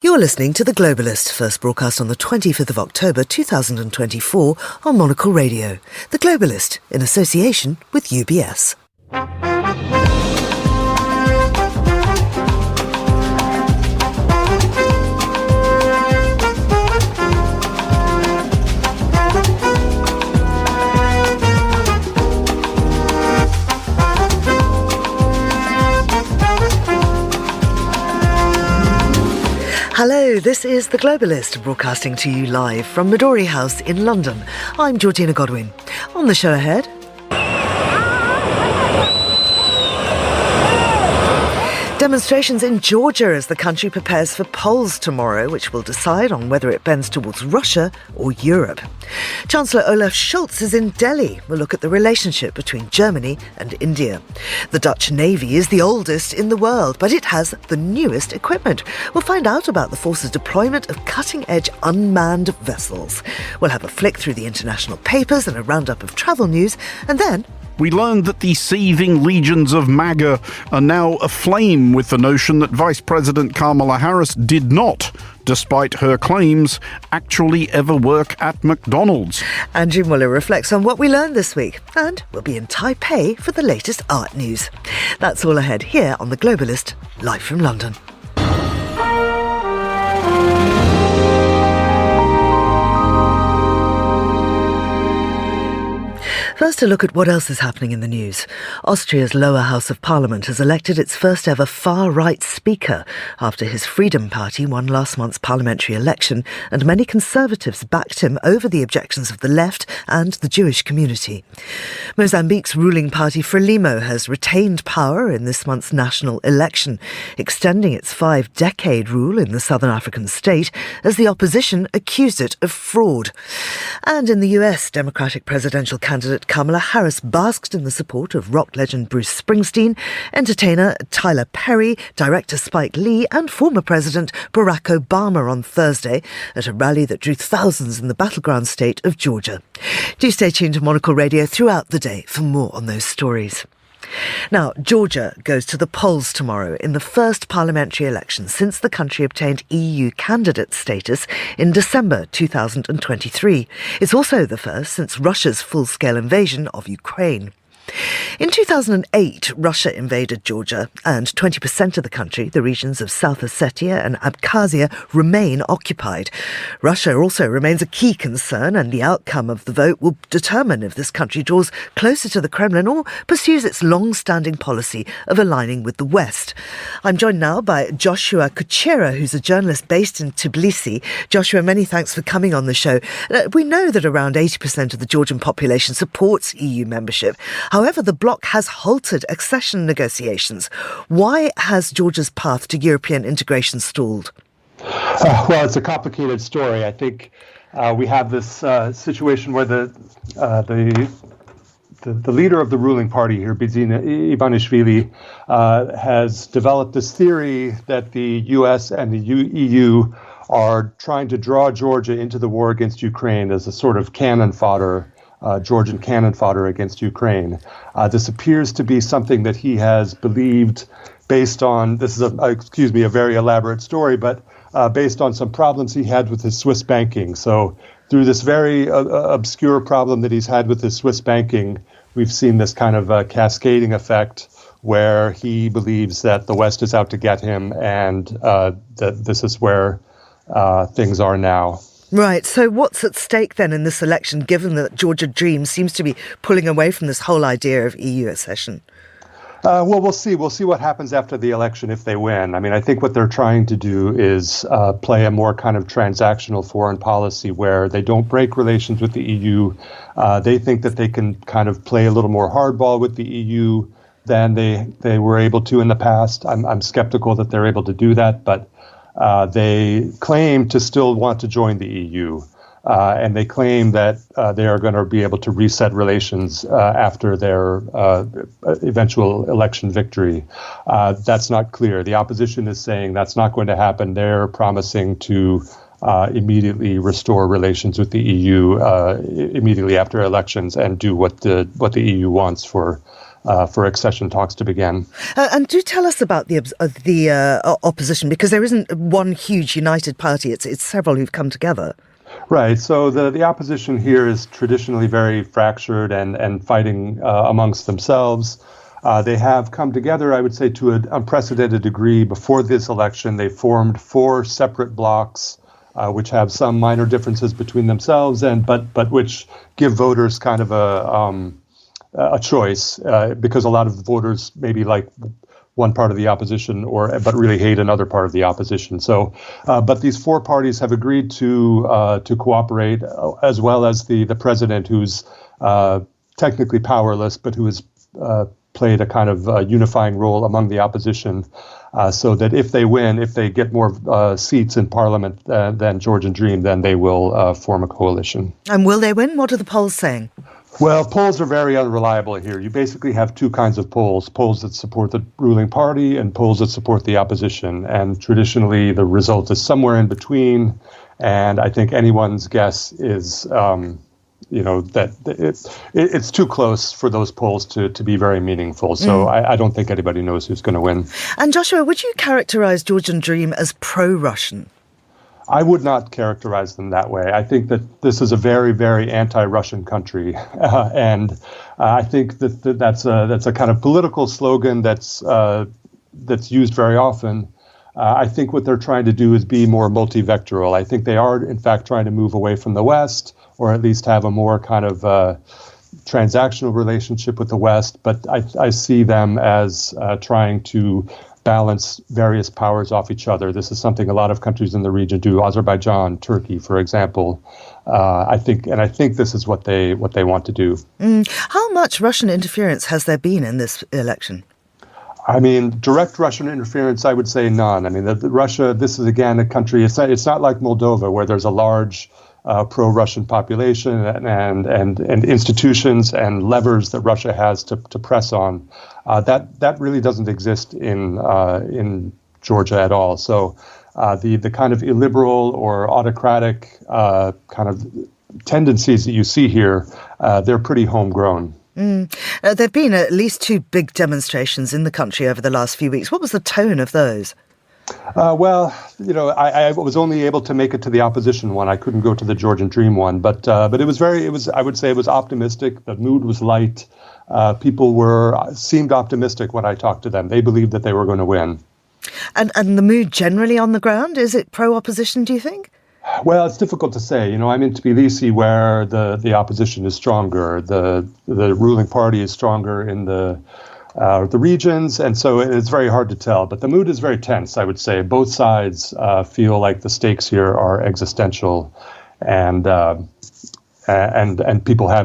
You're listening to The Globalist, first broadcast on the 25th of October 2024 on Monocle Radio. The Globalist, in association with UBS. Hello, this is The Globalist, broadcasting to you live from Midori House in London. I'm Georgina Godwin. On the show ahead... demonstrations in Georgia as the country prepares for polls tomorrow, which will decide on whether it bends towards Russia or Europe. Chancellor Olaf Scholz is in Delhi. We'll look at the relationship between Germany and India. The Dutch Navy is the oldest in the world, but it has the newest equipment. We'll find out about the force's deployment of cutting-edge unmanned vessels. We'll have a flick through the international papers and a roundup of travel news, and then... we learned that the seething legions of MAGA are now aflame with the notion that Vice President Kamala Harris did not, despite her claims, actually ever work at McDonald's. Andrew Muller reflects on what we learned this week, and we'll be in Taipei for the latest art news. That's all ahead here on The Globalist, live from London. First, a look at what else is happening in the news. Austria's lower house of parliament has elected its first ever far-right speaker after his Freedom Party won last month's parliamentary election, and many conservatives backed him over the objections of the left and the Jewish community. Mozambique's ruling party Frelimo has retained power in this month's national election, extending its 5-decade rule in the southern African state as the opposition accused it of fraud. And in the US, Democratic presidential candidate Kamala Harris basked in the support of rock legend Bruce Springsteen, entertainer Tyler Perry, director Spike Lee and former President Barack Obama on Thursday at a rally that drew thousands in the battleground state of Georgia. Do stay tuned to Monocle Radio throughout the day for more on those stories. Now, Georgia goes to the polls tomorrow in the first parliamentary election since the country obtained EU candidate status in December 2023. It's also the first since Russia's full-scale invasion of Ukraine. In 2008, Russia invaded Georgia, and 20% of the country, the regions of South Ossetia and Abkhazia, remain occupied. Russia also remains a key concern, and the outcome of the vote will determine if this country draws closer to the Kremlin or pursues its long-standing policy of aligning with the West. I'm joined now by Joshua Kucera, who's a journalist based in Tbilisi. Joshua, many thanks for coming on the show. We know that around 80% of the Georgian population supports EU membership. However, the bloc has halted accession negotiations. Why has Georgia's path to European integration stalled? Well, it's a complicated story. I think we have this situation where the leader of the ruling party here, Bidzina Ivanishvili, has developed this theory that the US and the EU are trying to draw Georgia into the war against Ukraine as a sort of cannon fodder. Georgian cannon fodder against Ukraine. This appears to be something that he has believed based on, this is a very elaborate story, but based on some problems he had with his Swiss banking. So through this very obscure problem that he's had with his Swiss banking, we've seen this kind of cascading effect where he believes that the West is out to get him, and that this is where things are now. Right. So what's at stake then in this election, given that Georgia Dream seems to be pulling away from this whole idea of EU accession? Well, we'll see. We'll see what happens after the election if they win. I mean, I think what they're trying to do is play a more kind of transactional foreign policy where they don't break relations with the EU. They think that they can kind of play a little more hardball with the EU than they were able to in the past. I'm skeptical that they're able to do that, but they claim to still want to join the EU, and they claim that they are going to be able to reset relations after their eventual election victory. That's not clear. The opposition is saying that's not going to happen. They're promising to immediately restore relations with the EU immediately after elections and do what the EU wants for for accession talks to begin. And do tell us about the opposition, because there isn't one huge united party. It's several who've come together. Right. So the opposition here is traditionally very fractured and fighting amongst themselves. They have come together, I would say, to an unprecedented degree. Before this election, they formed 4 separate blocs, which have some minor differences between themselves, but which give voters kind of a choice, because a lot of the voters maybe like one part of the opposition but really hate another part of the opposition. So, but these 4 parties have agreed to cooperate, as well as the president, who's technically powerless, but who has played a kind of unifying role among the opposition, so that if they win, if they get more seats in parliament than Georgian Dream, then they will form a coalition. And will they win? What are the polls saying? Well, polls are very unreliable here. You basically have 2 kinds of polls that support the ruling party and polls that support the opposition. And traditionally, the result is somewhere in between. And I think anyone's guess is, that it's too close for those polls to be very meaningful. So I don't think anybody knows who's going to win. And Joshua, would you characterize Georgian Dream as pro-Russian? I would not characterize them that way. I think that this is a very, very anti-Russian country, and I think that's a kind of political slogan that's used very often. I think what they're trying to do is be more multi-vectoral. I think they are, in fact, trying to move away from the West, or at least have a more kind of transactional relationship with the West. But I see them as trying to balance various powers off each other. This is something a lot of countries in the region do. Azerbaijan, Turkey, for example. I think this is what they want to do. How much Russian interference has there been in this election? I mean, direct Russian interference, I would say none. I mean, Russia. This is again a country. It's not like Moldova, where there's a large pro-Russian population and institutions and levers that Russia has to press on. That really doesn't exist in Georgia at all. So the kind of illiberal or autocratic kind of tendencies that you see here, they're pretty homegrown. There have been at least 2 big demonstrations in the country over the last few weeks. What was the tone of those? Well, I was only able to make it to the opposition one. I couldn't go to the Georgian Dream one, but I would say it was optimistic. The mood was light. People seemed optimistic when I talked to them. They believed that they were going to win. And the mood generally on the ground, is it pro-opposition, do you think? Well, it's difficult to say. I'm in Tbilisi, where the opposition is stronger. The ruling party is stronger in the regions, and so it's very hard to tell. But the mood is very tense, I would say. Both sides feel like the stakes here are existential, and people are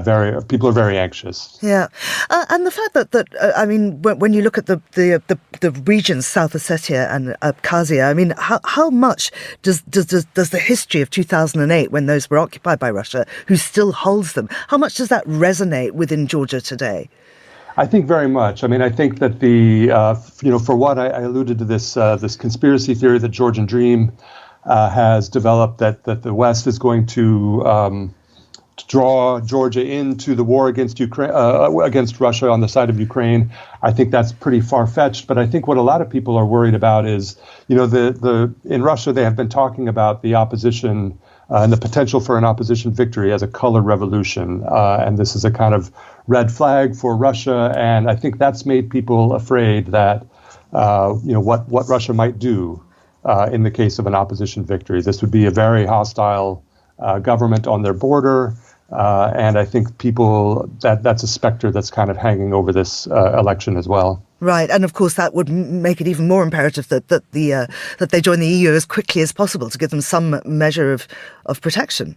very anxious. Yeah, and the fact that when you look at the regions, South Ossetia and Abkhazia, I mean, how much does the history of 2008, when those were occupied by Russia, who still holds them, how much does that resonate within Georgia today? I think very much. I mean, I think that for one, I alluded to this conspiracy theory that Georgian Dream has developed, that the West is going to draw Georgia into the war against Russia on the side of Ukraine. I think that's pretty far-fetched. But I think what a lot of people are worried about is, in Russia they have been talking about the opposition and the potential for an opposition victory as a color revolution, and this is a kind of red flag for Russia. And I think that's made people afraid that what Russia might do in the case of an opposition victory. This would be a very hostile government on their border. And I think that's a specter that's kind of hanging over this election as well. Right, and of course that would make it even more imperative that they join the EU as quickly as possible to give them some measure of protection.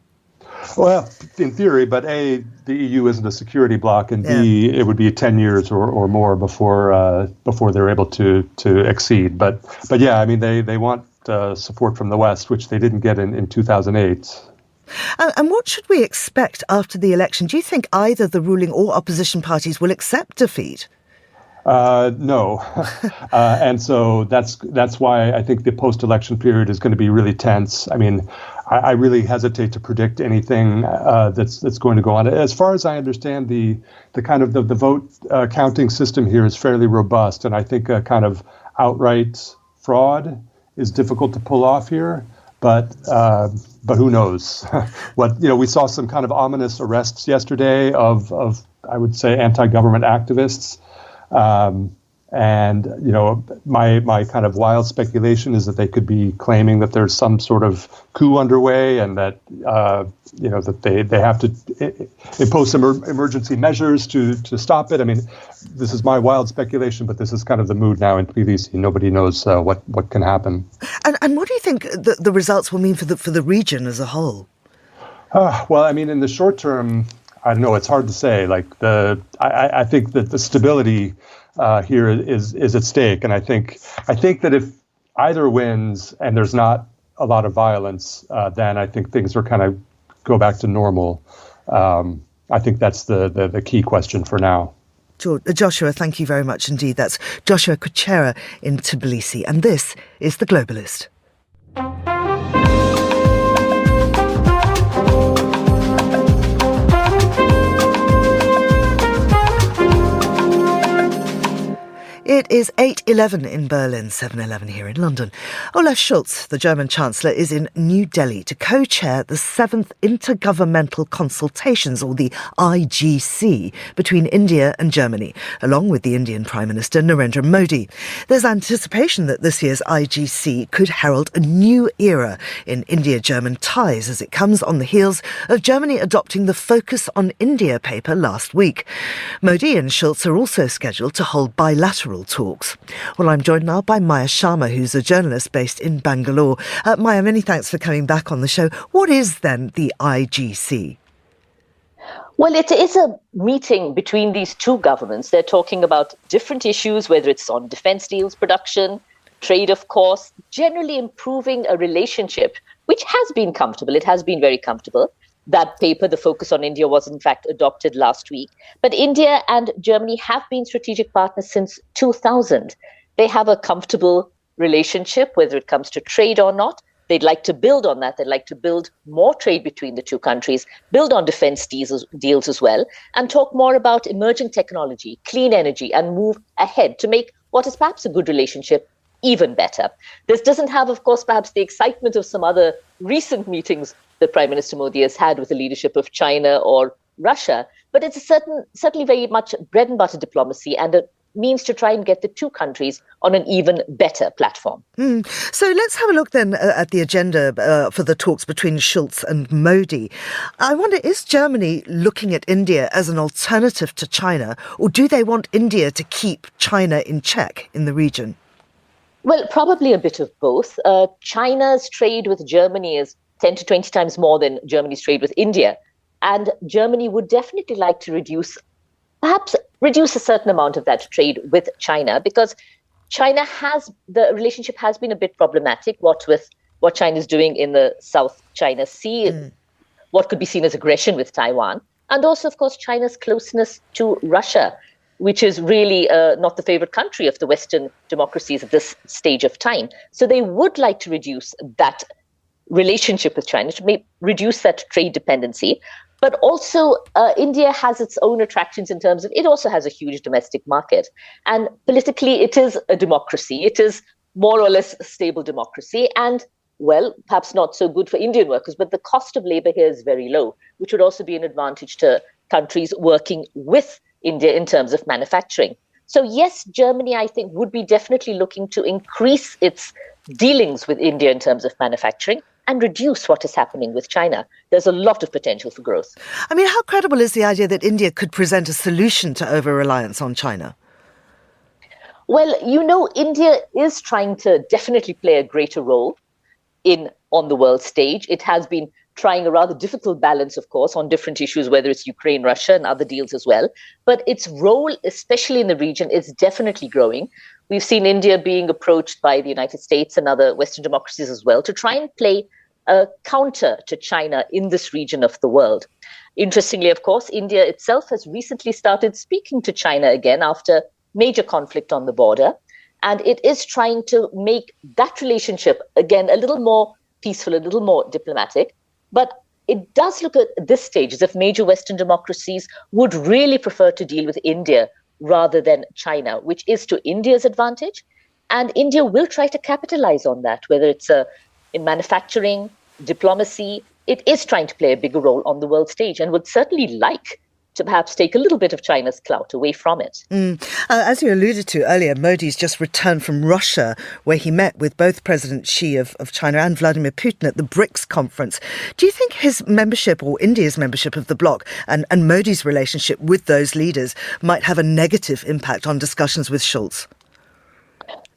Well, in theory, but A, the EU isn't a security bloc, and B, it would be 10 years or more before they're able to exceed. But yeah, I mean, they want support from the West, which they didn't get in 2008. And what should we expect after the election? Do you think either the ruling or opposition parties will accept defeat? No, and so that's why I think the post-election period is going to be really tense. I mean, I really hesitate to predict anything that's going to go on. As far as I understand, the kind of the vote counting system here is fairly robust, and I think a kind of outright fraud is difficult to pull off here. But who knows? We saw some kind of ominous arrests yesterday of I would say anti-government activists. And my kind of wild speculation is that they could be claiming that there's some sort of coup underway, and that that they have to impose some emergency measures to stop it. I mean, this is my wild speculation, but this is kind of the mood now in Tbilisi. Nobody knows what can happen. And what do you think the results will mean for the region as a whole? Well, I mean, in the short term, I don't know. It's hard to say. I think that the stability here is at stake, and I think that if either wins and there's not a lot of violence, then I think things are kind of go back to normal. I think that's the key question for now. Joshua, thank you very much indeed. That's Joshua Kucera in Tbilisi, and this is The Globalist. It is 8:11 in Berlin, 7:11 here in London. Olaf Scholz, the German Chancellor, is in New Delhi to co-chair the 7th Intergovernmental Consultations, or the IGC, between India and Germany, along with the Indian Prime Minister Narendra Modi. There's anticipation that this year's IGC could herald a new era in India-German ties as it comes on the heels of Germany adopting the Focus on India paper last week. Modi and Scholz are also scheduled to hold bilateral talks. Well, I'm joined now by Maya Sharma, who's a journalist based in Bangalore. Maya, many thanks for coming back on the show. What is then the IGC? Well, it is a meeting between these two governments. They're talking about different issues, whether it's on defense deals, production, trade, of course, generally improving a relationship, which has been comfortable. It has been very comfortable. That paper, the Focus on India, was in fact adopted last week. But India and Germany have been strategic partners since 2000. They have a comfortable relationship, whether it comes to trade or not. They'd like to build on that. They'd like to build more trade between the two countries, build on defense deals as well, and talk more about emerging technology, clean energy, and move ahead to make what is perhaps a good relationship even better. This doesn't have, of course, perhaps the excitement of some other recent meetings that Prime Minister Modi has had with the leadership of China or Russia, but it's certainly very much bread and butter diplomacy and a means to try and get the two countries on an even better platform. So let's have a look then at the agenda for the talks between Scholz and Modi. I wonder, is Germany looking at India as an alternative to China, or do they want India to keep China in check in the region? Well, probably a bit of both. China's trade with Germany is 10 to 20 times more than Germany's trade with India. And Germany would definitely like to reduce a certain amount of that trade with China, because the relationship has been a bit problematic, what with what China is doing in the South China Sea, what could be seen as aggression with Taiwan, and also, of course, China's closeness to Russia, which is really not the favorite country of the Western democracies at this stage of time. So they would like to reduce that relationship with China, to reduce that trade dependency. But also, India has its own attractions in terms of it also has a huge domestic market. And politically, it is a democracy. It is more or less a stable democracy. And, well, perhaps not so good for Indian workers, but the cost of labor here is very low, which would also be an advantage to countries working with India in terms of manufacturing. So, yes, Germany, I think, would be definitely looking to increase its dealings with India in terms of manufacturing and reduce what is happening with China. There's a lot of potential for growth. I mean, how credible is the idea that India could present a solution to over-reliance on China? Well, India is trying to definitely play a greater role on the world stage. It has been trying a rather difficult balance, of course, on different issues, whether it's Ukraine, Russia, and other deals as well. But its role, especially in the region, is definitely growing. We've seen India being approached by the United States and other Western democracies as well to try and play a counter to China in this region of the world. Interestingly, of course, India itself has recently started speaking to China again after major conflict on the border. And it is trying to make that relationship, again, a little more peaceful, a little more diplomatic. But it does look at this stage as if major Western democracies would really prefer to deal with India rather than China, which is to India's advantage. And India will try to capitalize on that, whether it's in manufacturing, diplomacy. It is trying to play a bigger role on the world stage and would certainly like to perhaps take a little bit of China's clout away from it. As you alluded to earlier, Modi's just returned from Russia, where he met with both President Xi of China and Vladimir Putin at the BRICS conference. Do you think his membership or India's membership of the bloc and Modi's relationship with those leaders might have a negative impact on discussions with Scholz?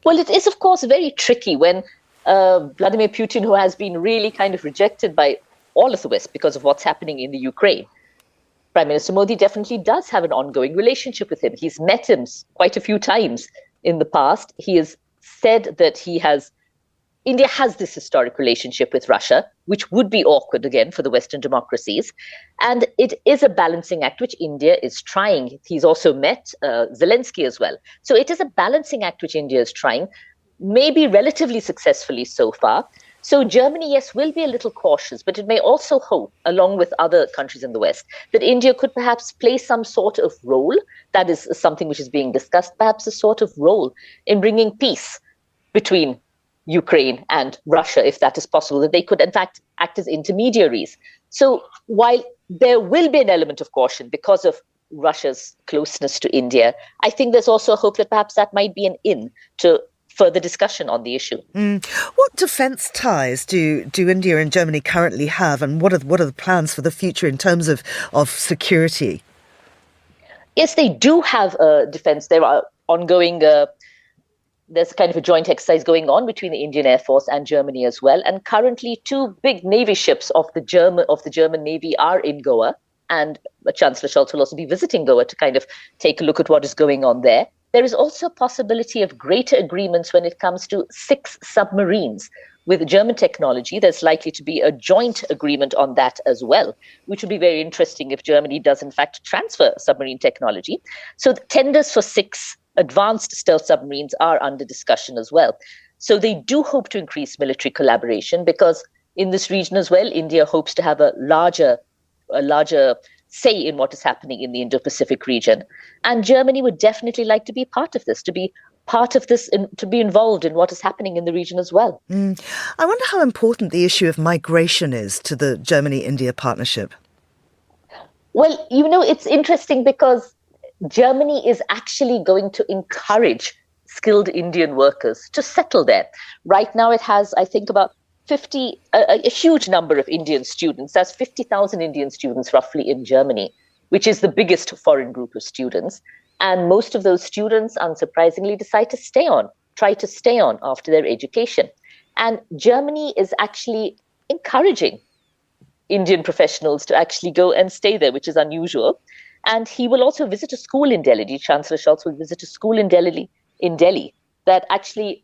Well, it is, of course, very tricky when Vladimir Putin, who has been really kind of rejected by all of the West because of what's happening in the Ukraine, Prime Minister Modi definitely does have an ongoing relationship with him. He's met him quite a few times in the past. He has said that India has this historic relationship with Russia, which would be awkward again for the Western democracies. And it is a balancing act which India is trying. He's also met Zelensky as well. So it is a balancing act which India is trying, maybe relatively successfully so far. So Germany, yes, will be a little cautious, but it may also hope, along with other countries in the West, that India could perhaps play some sort of role. That is something which is being discussed, perhaps a sort of role in bringing peace between Ukraine and Russia, if that is possible, that they could, in fact, act as intermediaries. So while there will be an element of caution because of Russia's closeness to India, I think there's also a hope that perhaps that might be an in to further discussion on the issue. What defence ties do India and Germany currently have, and what are the plans for the future in terms of security? Yes, they do have defence. There are ongoing. There's kind of a joint exercise going on between the Indian Air Force and Germany as well. And currently, 2 big Navy ships of the German Navy are in Goa, and Chancellor Scholz will also be visiting Goa to kind of take a look at what is going on there. There is also a possibility of greater agreements when it comes to 6 submarines. With German technology, there's likely to be a joint agreement on that as well, which would be very interesting if Germany does, in fact, transfer submarine technology. So the tenders for 6 advanced stealth submarines are under discussion as well. So they do hope to increase military collaboration because in this region as well, India hopes to have a larger say in what is happening in the Indo-Pacific region. And Germany would definitely like to be part of this, to be involved in what is happening in the region as well. I wonder how important the issue of migration is to the Germany-India partnership. Well, it's interesting because Germany is actually going to encourage skilled Indian workers to settle there. Right now it has, I think, about a huge number of Indian students. That's 50,000 Indian students roughly in Germany, which is the biggest foreign group of students. And most of those students, unsurprisingly, decide to try to stay on after their education. And Germany is actually encouraging Indian professionals to actually go and stay there, which is unusual. And he will also visit a school in Delhi. Chancellor Scholz will visit a school in Delhi that actually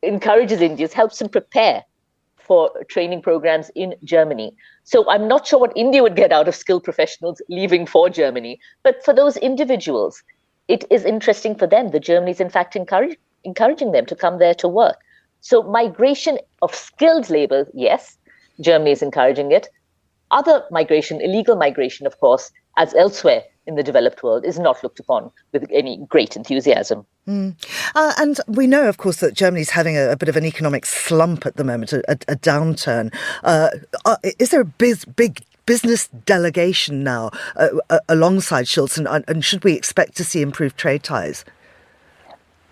encourages Indians, helps them prepare for training programs in Germany. So I'm not sure what India would get out of skilled professionals leaving for Germany, but for those individuals, it is interesting for them that Germany is in fact encouraging them to come there to work. So migration of skilled labor, yes, Germany is encouraging it. Other migration, illegal migration, of course, as elsewhere in the developed world, is not looked upon with any great enthusiasm. And we know, of course, that Germany's having a bit of an economic slump at the moment, a downturn. Is there a big business delegation now alongside Scholz, and should we expect to see improved trade ties?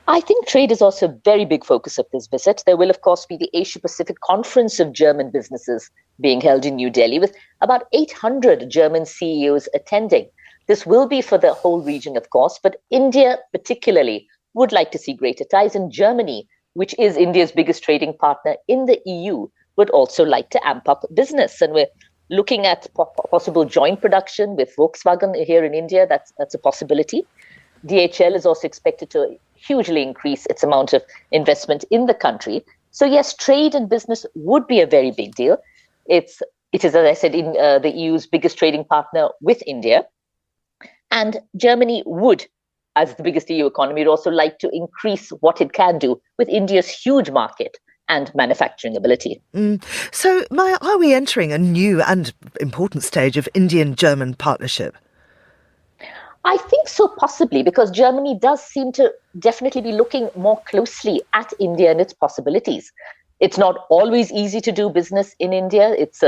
I think trade is also a very big focus of this visit. There will, of course, be the Asia-Pacific Conference of German Businesses being held in New Delhi with about 800 German CEOs attending. This will be for the whole region, of course, but India particularly would like to see greater ties, and Germany, which is India's biggest trading partner in the EU, would also like to amp up business. And we're looking at possible joint production with Volkswagen here in India. That's a possibility. DHL is also expected to hugely increase its amount of investment in the country. So yes, trade and business would be a very big deal. It is, as I said, in the EU's biggest trading partner with India. And Germany would as the biggest EU economy, would also like to increase what it can do with India's huge market and manufacturing ability. So, Maya, are we entering a new and important stage of Indian-German partnership? I think so, possibly, because Germany does seem to definitely be looking more closely at India and its possibilities. It's not always easy to do business in India. It's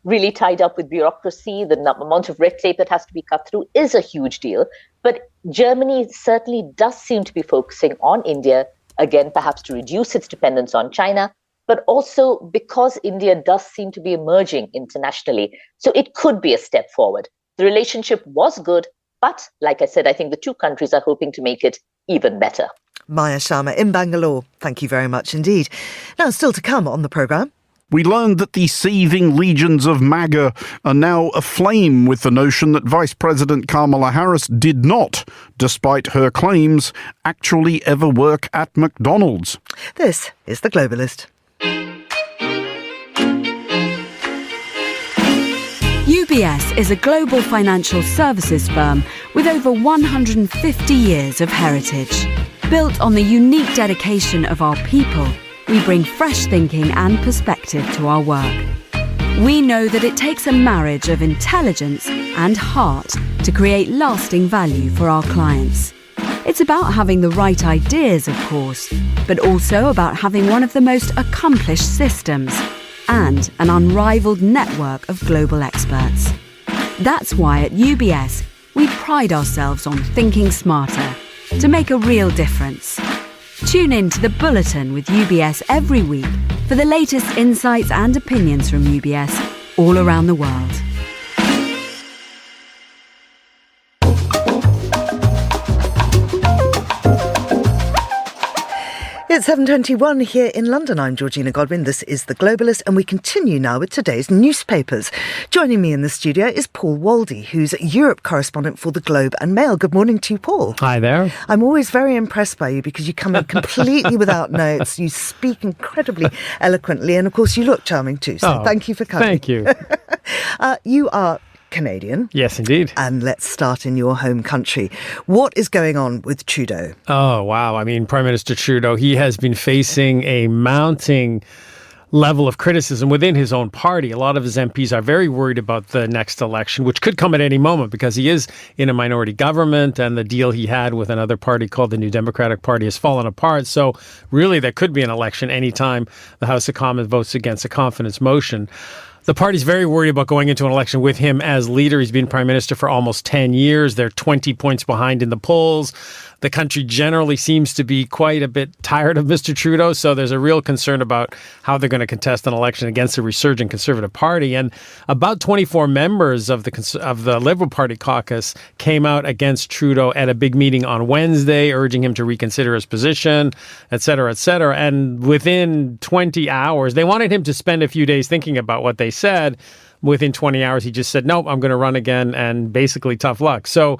really tied up with bureaucracy. The amount of red tape that has to be cut through is a huge deal. But Germany certainly does seem to be focusing on India, again, perhaps to reduce its dependence on China, but also because India does seem to be emerging internationally. So it could be a step forward. The relationship was good, but like I said, I think the two countries are hoping to make it even better. Maya Sharma in Bangalore, thank you very much indeed. Now, still to come on the programme. We learned that the seething legions of MAGA are now aflame with the notion that Vice President Kamala Harris did not, despite her claims, actually ever work at McDonald's. This is The Globalist. UBS is a global financial services firm with over 150 years of heritage. Built on the unique dedication of our people, we bring fresh thinking and perspective to our work. We know that it takes a marriage of intelligence and heart to create lasting value for our clients. It's about having the right ideas, of course, but also about having one of the most accomplished systems and an unrivaled network of global experts. That's why at UBS, we pride ourselves on thinking smarter to make a real difference. Tune in to The Bulletin with UBS every week for the latest insights and opinions from UBS all around the world. It's 7:21 here in London. I'm Georgina Godwin. This is The Globalist, and we continue now with today's newspapers. Joining me in the studio is Paul Waldy, who's Europe correspondent for The Globe and Mail. Good morning to you, Paul. Hi there. I'm always very impressed by you because you come in completely without notes. You speak incredibly eloquently, and of course you look charming too. So thank you for coming. Thank you. You are Canadian. Yes, indeed. And let's start in your home country. What is going on with Trudeau? Oh, wow. I mean, Prime Minister Trudeau, he has been facing a mounting level of criticism within his own party. A lot of his MPs are very worried about the next election, which could come at any moment because he is in a minority government and the deal he had with another party called the New Democratic Party has fallen apart. So really, there could be an election anytime the House of Commons votes against a confidence motion. The party's very worried about going into an election with him as leader. He's been prime minister for almost 10 years. They're 20 points behind in the polls. The country generally seems to be quite a bit tired of Mr. Trudeau, so there's a real concern about how they're going to contest an election against a resurgent Conservative Party. And about 24 members of the Liberal Party caucus came out against Trudeau at a big meeting on Wednesday, urging him to reconsider his position, et cetera, et cetera. And within 20 hours, they wanted him to spend a few days thinking about what they said. Within 20 hours, he just said, nope, I'm going to run again, and basically tough luck. So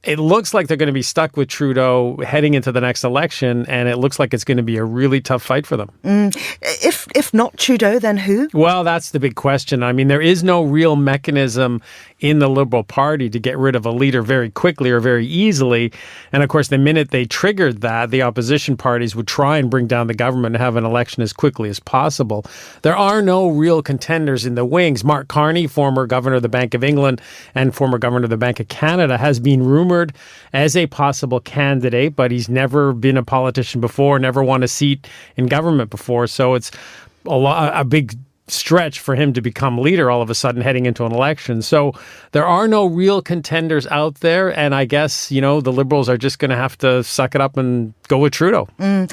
it looks like they're going to be stuck with Trudeau heading into the next election, and it looks like it's going to be a really tough fight for them. If not Trudeau, then who? Well, that's the big question. I mean, there is no real mechanism in the Liberal Party to get rid of a leader very quickly or very easily. And of course, the minute they triggered that, the opposition parties would try and bring down the government and have an election as quickly as possible. There are no real contenders in the wings. Mark Carney, former governor of the Bank of England and former governor of the Bank of Canada, has been rumored as a possible candidate, but he's never been a politician before, never won a seat in government before. So it's a big stretch for him to become leader all of a sudden heading into an election. So there are no real contenders out there. And I guess, the Liberals are just going to have to suck it up and go with Trudeau. And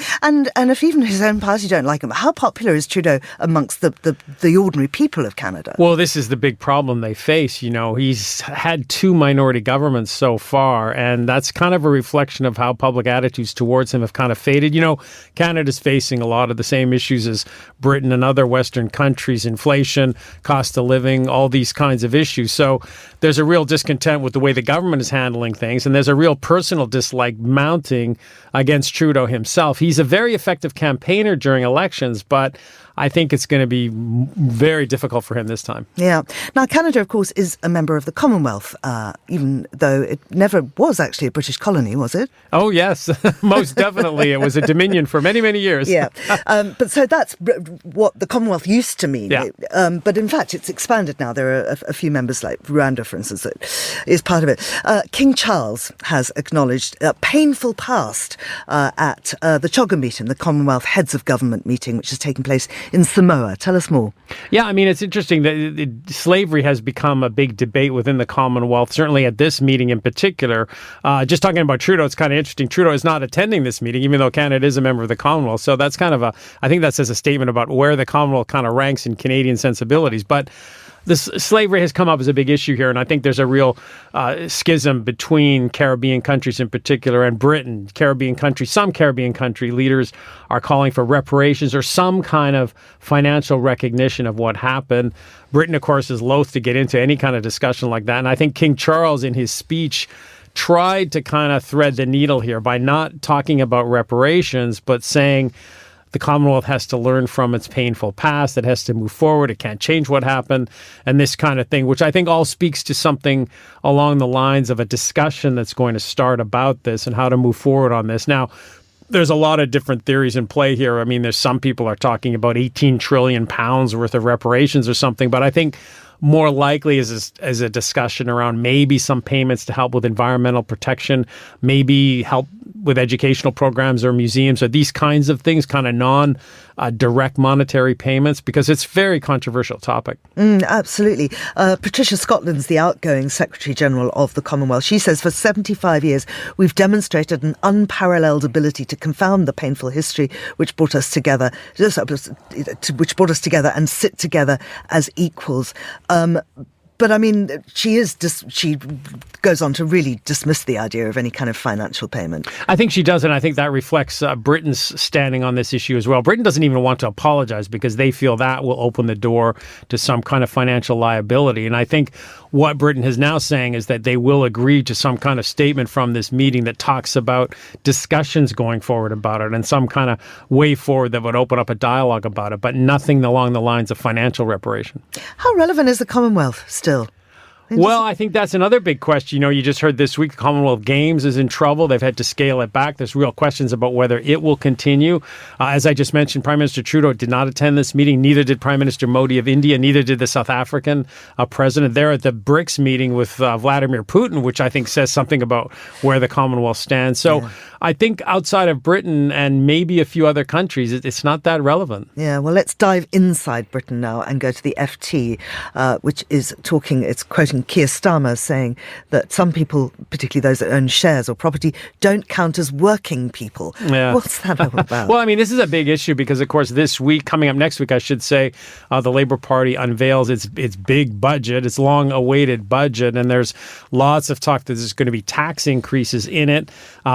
if even his own party don't like him, how popular is Trudeau amongst the ordinary people of Canada? Well, this is the big problem they face. He's had two minority governments so far, and that's kind of a reflection of how public attitudes towards him have kind of faded. Canada's facing a lot of the same issues as Britain and other Western countries. Inflation, cost of living, all these kinds of issues. So there's a real discontent with the way the government is handling things, and there's a real personal dislike mounting against Trudeau himself. He's a very effective campaigner during elections, but I think it's going to be very difficult for him this time. Yeah. Now, Canada, of course, is a member of the Commonwealth, even though it never was actually a British colony, was it? Oh, yes, most definitely. It was a dominion for many, many years. Yeah. But so that's what the Commonwealth used to mean. Yeah. But in fact, it's expanded now. There are a few members, like Rwanda, for instance, that is part of it. King Charles has acknowledged a painful past at the CHOGA meeting, the Commonwealth Heads of Government meeting, which is taking place in Samoa. Tell us more. Yeah, I mean, it's interesting that slavery has become a big debate within the Commonwealth, certainly at this meeting in particular. Just talking about Trudeau, it's kind of interesting. Trudeau is not attending this meeting, even though Canada is a member of the Commonwealth. So that's kind of I think that says a statement about where the Commonwealth kind of ranks in Canadian sensibilities. But this slavery has come up as a big issue here, and I think there's a real schism between Caribbean countries in particular and Britain. Some Caribbean country leaders are calling for reparations or some kind of financial recognition of what happened. Britain, of course, is loath to get into any kind of discussion like that, and I think King Charles, in his speech, tried to kind of thread the needle here by not talking about reparations, but saying the Commonwealth has to learn from its painful past. It has to move forward. It can't change what happened and this kind of thing, which I think all speaks to something along the lines of a discussion that's going to start about this and how to move forward on this. Now, there's a lot of different theories in play here. I mean, there's some people are talking about 18 trillion pounds worth of reparations or something, but I think more likely is a discussion around maybe some payments to help with environmental protection, maybe help with educational programs or museums or these kinds of things, kind of non-direct monetary payments, because it's a very controversial topic. Absolutely. Patricia Scotland's the outgoing Secretary General of the Commonwealth. She says for 75 years, we've demonstrated an unparalleled ability to confound the painful history which brought us together, and sit together as equals. But I mean, she goes on to really dismiss the idea of any kind of financial payment. I think she does, and I think that reflects Britain's standing on this issue as well. Britain doesn't even want to apologize because they feel that will open the door to some kind of financial liability. And I think what Britain is now saying is that they will agree to some kind of statement from this meeting that talks about discussions going forward about it and some kind of way forward that would open up a dialogue about it, but nothing along the lines of financial reparation. How relevant is the Commonwealth still? Well, I think that's another big question. You know, you just heard this week the Commonwealth Games is in trouble. They've had to scale it back. There's real questions about whether it will continue. As I just mentioned, Prime Minister Trudeau did not attend this meeting. Neither did Prime Minister Modi of India. Neither did the South African president. They're at the BRICS meeting with Vladimir Putin, which I think says something about where the Commonwealth stands. So I think outside of Britain and maybe a few other countries, it's not that relevant. Yeah, well, let's dive inside Britain now and go to the FT, which is talking, it's quoting Keir Starmer saying that some people, particularly those that own shares or property, don't count as working people. Yeah. What's that all about? Well, I mean, this is a big issue because, of course, this week, coming up next week, I should say, the Labour Party unveils its big budget, its long-awaited budget, and there's lots of talk that there's going to be tax increases in it,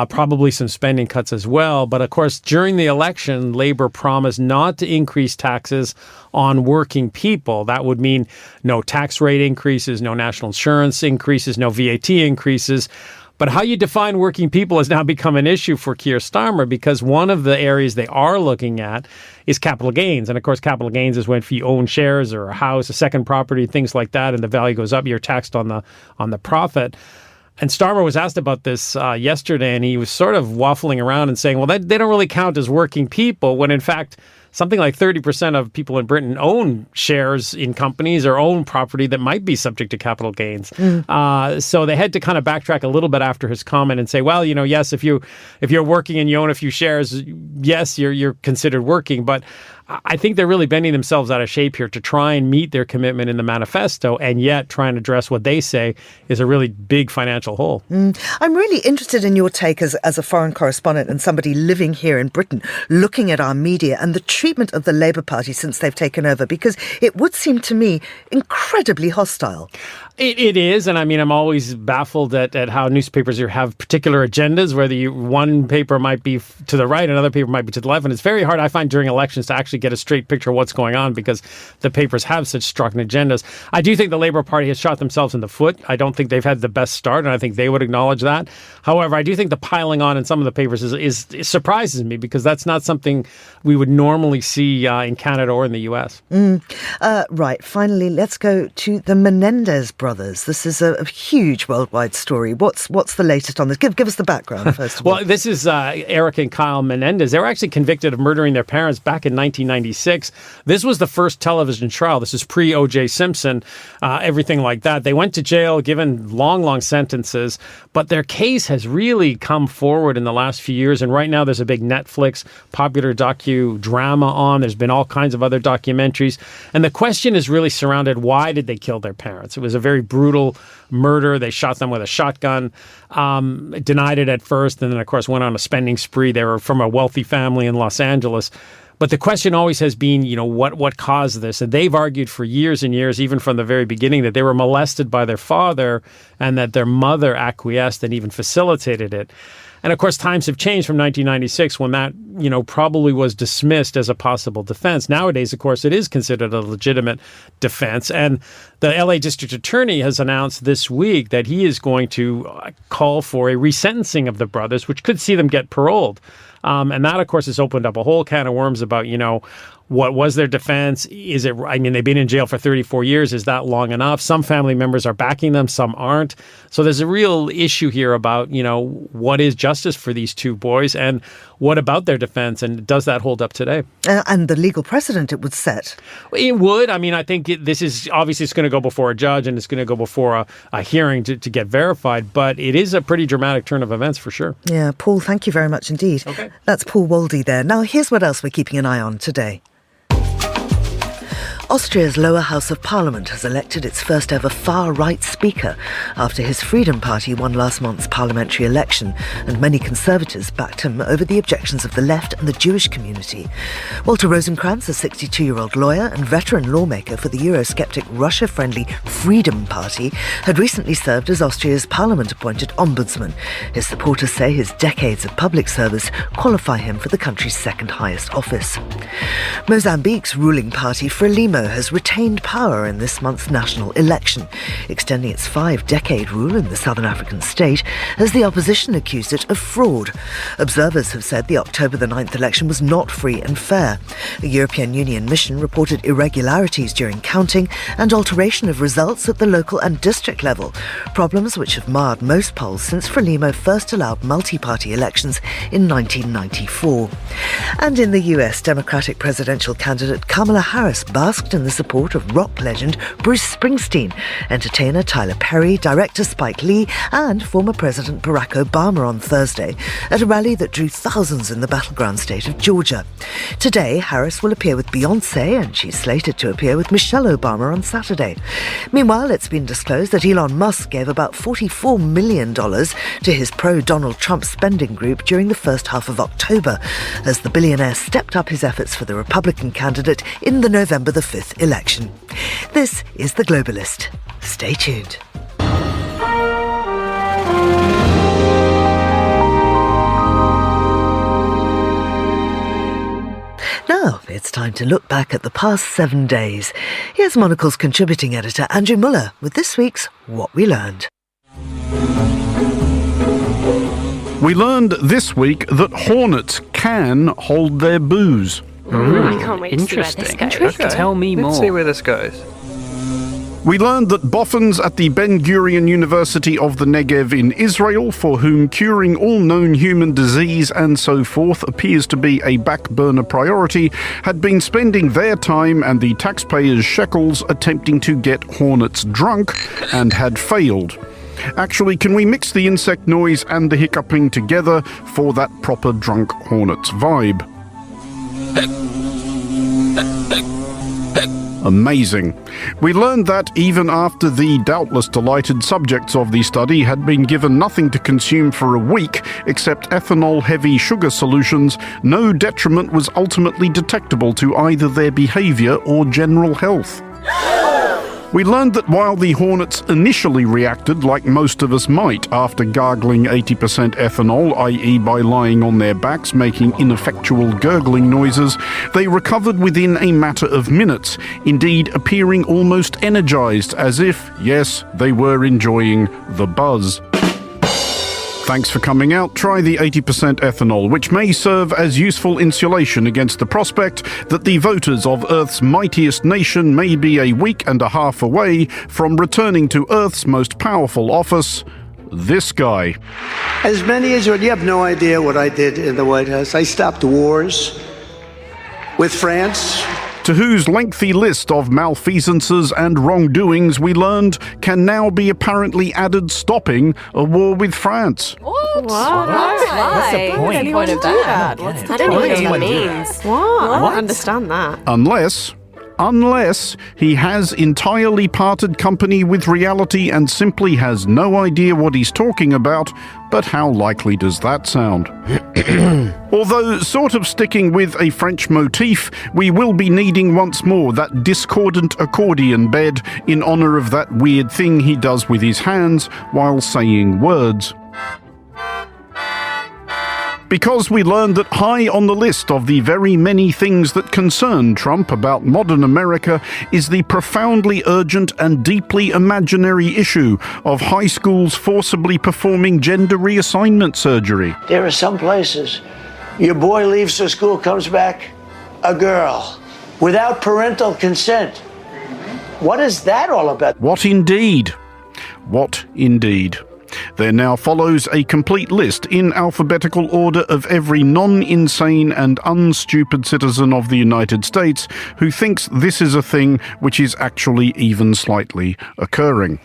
probably some spending cuts as well. But, of course, during the election, Labour promised not to increase taxes on working people. That would mean no tax rate increases, no national insurance increases, no VAT increases. But how you define working people has now become an issue for Keir Starmer because one of the areas they are looking at is capital gains. And of course, capital gains is when if you own shares or a house, a second property, things like that, and the value goes up, you're taxed on the profit. And Starmer was asked about this yesterday, and he was sort of waffling around and saying, well, they don't really count as working people, when in fact, something like 30% of people in Britain own shares in companies or own property that might be subject to capital gains. So they had to kind of backtrack a little bit after his comment and say, well, you know, yes, if you're working and you own a few shares, yes, you're considered working. But I think they're really bending themselves out of shape here to try and meet their commitment in the manifesto and yet try and address what they say is a really big financial hole. I'm really interested in your take as a foreign correspondent and somebody living here in Britain, looking at our media and the treatment of the Labour Party since they've taken over, because it would seem to me incredibly hostile. It is, and I mean, I'm always baffled at how newspapers have particular agendas, whether one paper might be to the right, another paper might be to the left, and it's very hard, I find, during elections to actually actually get a straight picture of what's going on because the papers have such strong agendas. I do think the Labour Party has shot themselves in the foot. I don't think they've had the best start, and I think they would acknowledge that. However, I do think the piling on in some of the papers is surprises me because that's not something we would normally see in Canada or in the U.S. Right. Finally, let's go to the Menendez brothers. This is a huge worldwide story. What's the latest on this? Give us the background first of all. Well, this is Eric and Kyle Menendez. They were actually convicted of murdering their parents back in 1996. This was the first television trial. This is pre-O.J. Simpson, everything like that. They went to jail, given long sentences, but their case has really come forward in the last few years. And right now there's a big Netflix popular docudrama on. There's been all kinds of other documentaries. And the question is really surrounded, why did they kill their parents? It was a very brutal murder. They shot them with a shotgun, denied it at first, and then, of course, went on a spending spree. They were from a wealthy family in Los Angeles. But the question always has been, what caused this? And they've argued for years and years, even from the very beginning, that they were molested by their father and that their mother acquiesced and even facilitated it. And of course, times have changed from 1996 when that, probably was dismissed as a possible defense. Nowadays, of course, it is considered a legitimate defense. And the LA District Attorney has announced this week that he is going to call for a resentencing of the brothers, which could see them get paroled. And that, of course, has opened up a whole can of worms about, what was their defense? Is it, they've been in jail for 34 years. Is that long enough? Some family members are backing them, some aren't. So there's a real issue here about, what is justice for these two boys and what about their defense? And does that hold up today? And the legal precedent it would set. It would. I think this is obviously it's going to go before a judge and it's going to go before a hearing to get verified. But it is a pretty dramatic turn of events for sure. Yeah, Paul, thank you very much indeed. Okay. That's Paul Waldy there. Now, here's what else we're keeping an eye on today. Austria's lower house of parliament has elected its first ever far-right speaker after his Freedom Party won last month's parliamentary election, and many Conservatives backed him over the objections of the left and the Jewish community. Walter Rosenkrantz, a 62-year-old lawyer and veteran lawmaker for the Eurosceptic Russia-friendly Freedom Party, had recently served as Austria's parliament-appointed ombudsman. His supporters say his decades of public service qualify him for the country's second highest office. Mozambique's ruling party, Frelimo, has retained power in this month's national election, extending its 5-decade rule in the southern African state as the opposition accused it of fraud. Observers have said the October the 9th election was not free and fair. A European Union mission reported irregularities during counting and alteration of results at the local and district level, problems which have marred most polls since Frelimo first allowed multi-party elections in 1994. And in the US, Democratic presidential candidate Kamala Harris basked in the support of rock legend Bruce Springsteen, entertainer Tyler Perry, director Spike Lee, and former President Barack Obama on Thursday at a rally that drew thousands in the battleground state of Georgia. Today, Harris will appear with Beyoncé, and she's slated to appear with Michelle Obama on Saturday. Meanwhile, it's been disclosed that Elon Musk gave about $44 million to his pro-Donald Trump spending group during the first half of October, as the billionaire stepped up his efforts for the Republican candidate in the November the 5th election. This is The Globalist. Stay tuned. Now, it's time to look back at the past 7 days. Here's Monocle's contributing editor Andrew Muller with this week's What We Learned. We learned this week that hornets can hold their booze. I can't wait to see where this goes. Okay. Tell me more. Let's see where this goes. We learned that boffins at the Ben Gurion University of the Negev in Israel, for whom curing all known human disease and so forth appears to be a back-burner priority, had been spending their time and the taxpayers' shekels attempting to get hornets drunk and had failed. Actually, can we mix the insect noise and the hiccuping together for that proper drunk hornets vibe? Amazing. We learned that even after the doubtless delighted subjects of the study had been given nothing to consume for a week except ethanol-heavy sugar solutions, no detriment was ultimately detectable to either their behaviour or general health. We learned that while the Hornets initially reacted like most of us might after gargling 80% ethanol, i.e. by lying on their backs making ineffectual gurgling noises, they recovered within a matter of minutes, indeed appearing almost energized as if, yes, they were enjoying the buzz. Thanks for coming out. Try the 80% ethanol, which may serve as useful insulation against the prospect that the voters of Earth's mightiest nation may be a week and a half away from returning to Earth's most powerful office, this guy. As many as you have no idea what I did in the White House. I stopped wars with France. To whose lengthy list of malfeasances and wrongdoings we learned can now be apparently added stopping a war with France. What? What's the point? Anyone do that? I don't know what that means. What? I don't understand that. Unless he has entirely parted company with reality and simply has no idea what he's talking about, but how likely does that sound? Although sort of sticking with a French motif, we will be needing once more that discordant accordion bed in honor of that weird thing he does with his hands while saying words. Because we learned that high on the list of the very many things that concern Trump about modern America is the profoundly urgent and deeply imaginary issue of high schools forcibly performing gender reassignment surgery. There are some places your boy leaves the school, comes back a girl without parental consent. What is that all about? What indeed? What indeed? There now follows a complete list in alphabetical order of every non-insane and unstupid citizen of the United States who thinks this is a thing which is actually even slightly occurring.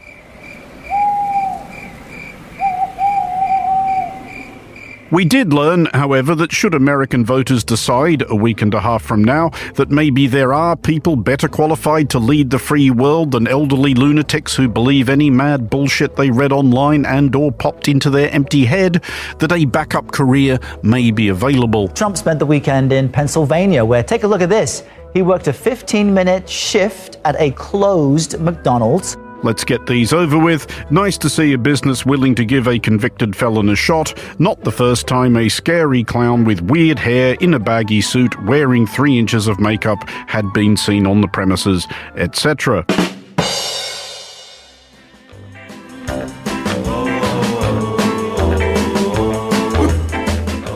We did learn, however, that should American voters decide a week and a half from now that maybe there are people better qualified to lead the free world than elderly lunatics who believe any mad bullshit they read online and or popped into their empty head, that a backup career may be available. Trump spent the weekend in Pennsylvania, where, take a look at this, he worked a 15-minute shift at a closed McDonald's. Let's get these over with. Nice to see a business willing to give a convicted felon a shot. Not the first time a scary clown with weird hair in a baggy suit wearing 3 inches of makeup had been seen on the premises, etc.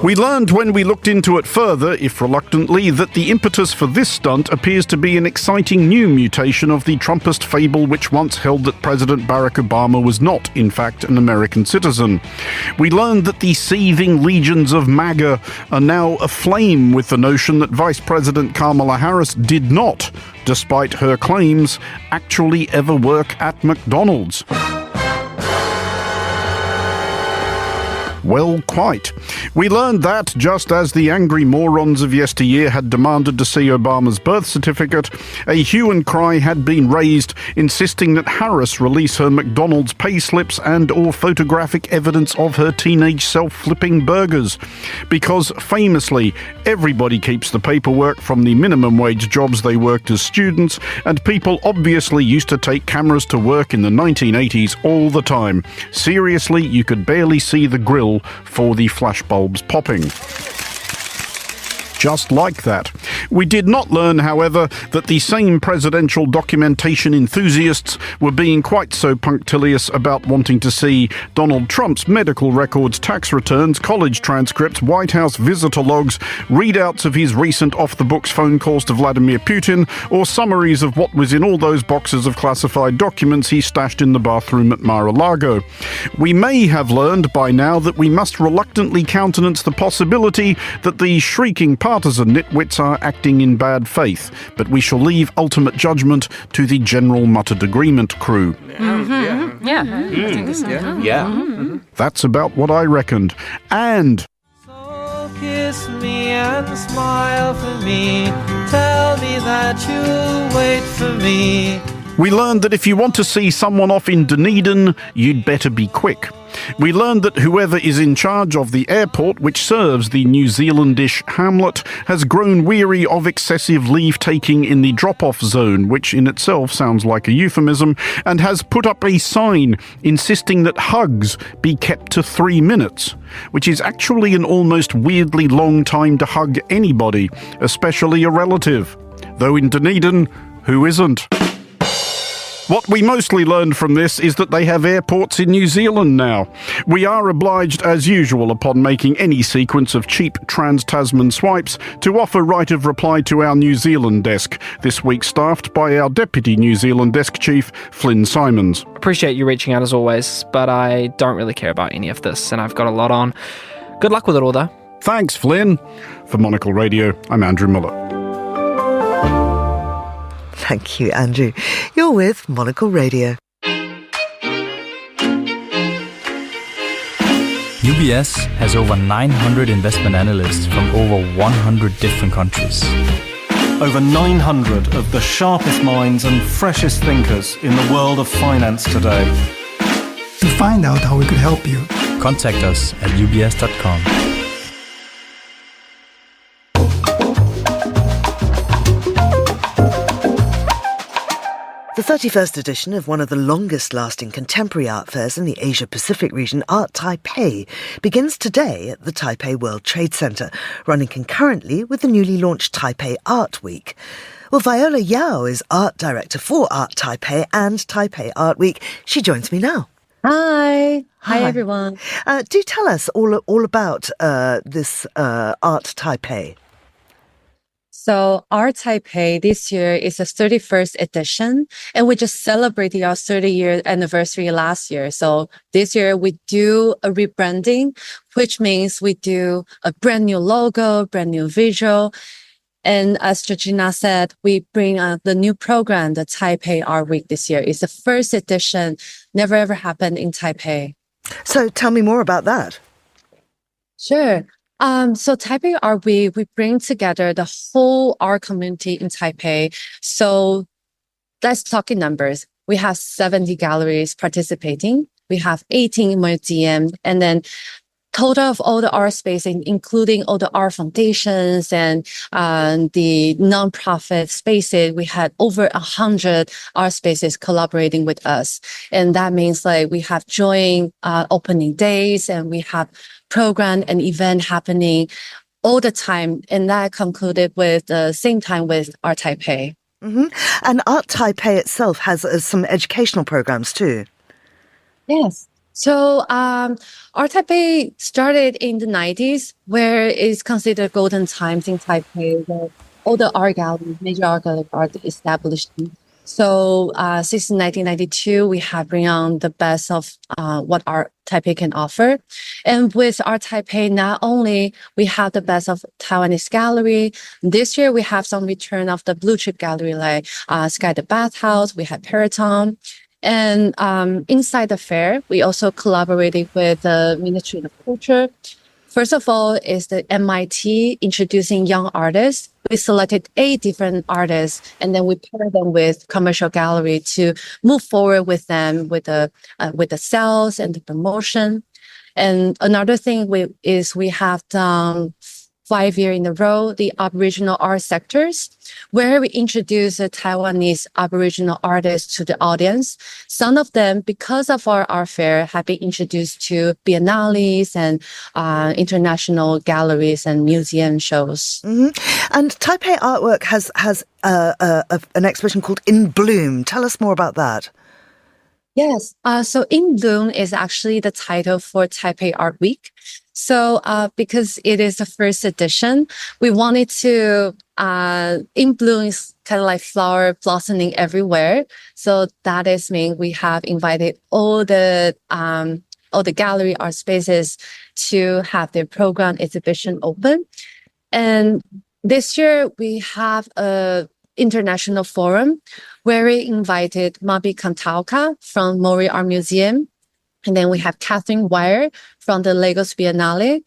We learned when we looked into it further, if reluctantly, that the impetus for this stunt appears to be an exciting new mutation of the Trumpist fable which once held that President Barack Obama was not, in fact, an American citizen. We learned that the seething legions of MAGA are now aflame with the notion that Vice President Kamala Harris did not, despite her claims, actually ever work at McDonald's. Well, quite. We learned that, just as the angry morons of yesteryear had demanded to see Obama's birth certificate, a hue and cry had been raised insisting that Harris release her McDonald's pay slips and or photographic evidence of her teenage self-flipping burgers. Because, famously, everybody keeps the paperwork from the minimum wage jobs they worked as students, and people obviously used to take cameras to work in the 1980s all the time. Seriously, you could barely see the grill for the flashbulbs popping. Just like that. We did not learn, however, that the same presidential documentation enthusiasts were being quite so punctilious about wanting to see Donald Trump's medical records, tax returns, college transcripts, White House visitor logs, readouts of his recent off-the-books phone calls to Vladimir Putin, or summaries of what was in all those boxes of classified documents he stashed in the bathroom at Mar-a-Lago. We may have learned by now that we must reluctantly countenance the possibility that the shrieking partisan nitwits are acting in bad faith, but we shall leave ultimate judgment to the general muttered agreement crew. That's about what I reckoned. And so kiss me and smile for me, tell me that you'll wait for me. We learned that if you want to see someone off in Dunedin, you'd better be quick. We learned that whoever is in charge of the airport which serves the New Zealandish hamlet has grown weary of excessive leave-taking in the drop-off zone, which in itself sounds like a euphemism, and has put up a sign insisting that hugs be kept to 3 minutes, which is actually an almost weirdly long time to hug anybody, especially a relative. Though in Dunedin, who isn't? What we mostly learned from this is that they have airports in New Zealand now. We are obliged, as usual, upon making any sequence of cheap trans-Tasman swipes, to offer right of reply to our New Zealand desk, this week staffed by our Deputy New Zealand Desk Chief, Flynn Simons. Appreciate you reaching out as always, but I don't really care about any of this, and I've got a lot on. Good luck with it all, though. Thanks, Flynn. For Monocle Radio, I'm Andrew Muller. Thank you, Andrew. You're with Monocle Radio. UBS has over 900 investment analysts from over 100 different countries. Over 900 of the sharpest minds and freshest thinkers in the world of finance today. To find out how we could help you, contact us at ubs.com. The 31st edition of one of the longest-lasting contemporary art fairs in the Asia-Pacific region, Art Taipei, begins today at the Taipei World Trade Center, running concurrently with the newly launched Taipei Art Week. Well, Viola Yao is art director for Art Taipei and Taipei Art Week. She joins me now. Hi. Hi, everyone. Do tell us all about this Art Taipei. So Art Taipei this year is the 31st edition, and we just celebrated our 30-year anniversary last year. So this year we do a rebranding, which means we do a brand new logo, brand new visual. And as Georgina said, we bring the new program, the Taipei Art Week this year. It's the first edition, never ever happened in Taipei. So tell me more about that. Sure. So Taipei Art Week, we bring together the whole art community in Taipei. So let's talk in numbers. We have 70 galleries participating. We have 18 museums, and then total of all the art spaces, including all the art foundations and the non-profit spaces, we had over 100 art spaces collaborating with us. And that means like we have joint opening days, and we have program and event happening all the time. And that concluded with the same time with Art Taipei. Mm-hmm. And Art Taipei itself has some educational programs too. Yes. So Art Taipei started in the 90s, where it's considered golden times in Taipei, where all the art galleries, major art galleries are established. So since 1992, we have bring on the best of what Art Taipei can offer. And with Art Taipei, not only we have the best of Taiwanese gallery, this year we have some return of the blue chip gallery like Sky the Bathhouse, we have Periton. And inside the fair, we also collaborated with the Ministry of Culture. First of all is the MIT introducing young artists. We selected 8 different artists, and then we pair them with commercial gallery to move forward with them with the sales and the promotion. And another thing we have done 5 years in a row, the Aboriginal art sectors, where we introduce the Taiwanese Aboriginal artists to the audience. Some of them, because of our art fair, have been introduced to biennales and international galleries and museum shows. Mm-hmm. And Taipei Artwork has an exhibition called In Bloom. Tell us more about that. Yes. So In Bloom is actually the title for Taipei Art Week. So because it is the first edition, we wanted to, In Bloom is kind of like flower blossoming everywhere. So that is mean we have invited all the gallery art spaces to have their program exhibition open. And this year we have a international forum where we invited Mabi Kantauka from Mori Art Museum. And then we have Catherine Wire from the Lagos Biennale.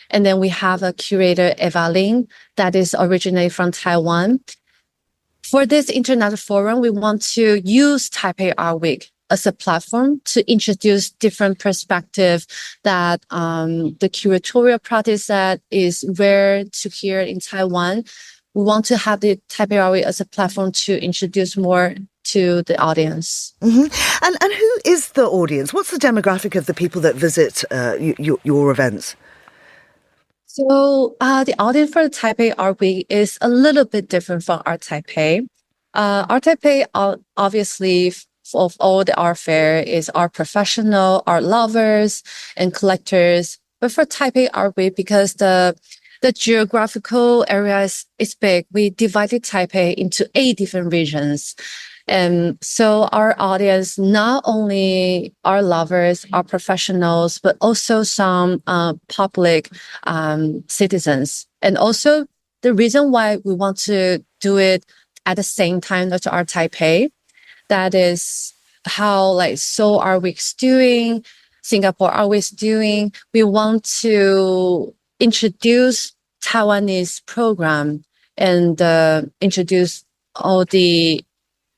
And then we have a curator, Eva Ling, that is originally from Taiwan. for this international forum, we want to use Taipei Art Week as a platform to introduce different perspectives that the curatorial practice that is rare to hear in Taiwan. We want to have the Taipei Art Week as a platform to introduce more to the audience. Mm-hmm. And who is the audience? What's the demographic of the people that visit your events? So the audience for the Taipei Art Week is a little bit different from Art Taipei. Art Taipei, obviously, of all the art fair is art professional, art lovers, and collectors. But for Taipei Art Week, because the geographical area is big, we divided Taipei into 8 different regions. And so our audience, not only art lovers, art professionals, but also some public citizens. And also the reason why we want to do it at the same time as Art Taipei, that is how like Seoul Art Week's doing, Singapore Art Week's doing. We want to introduce Taiwanese program and introduce all the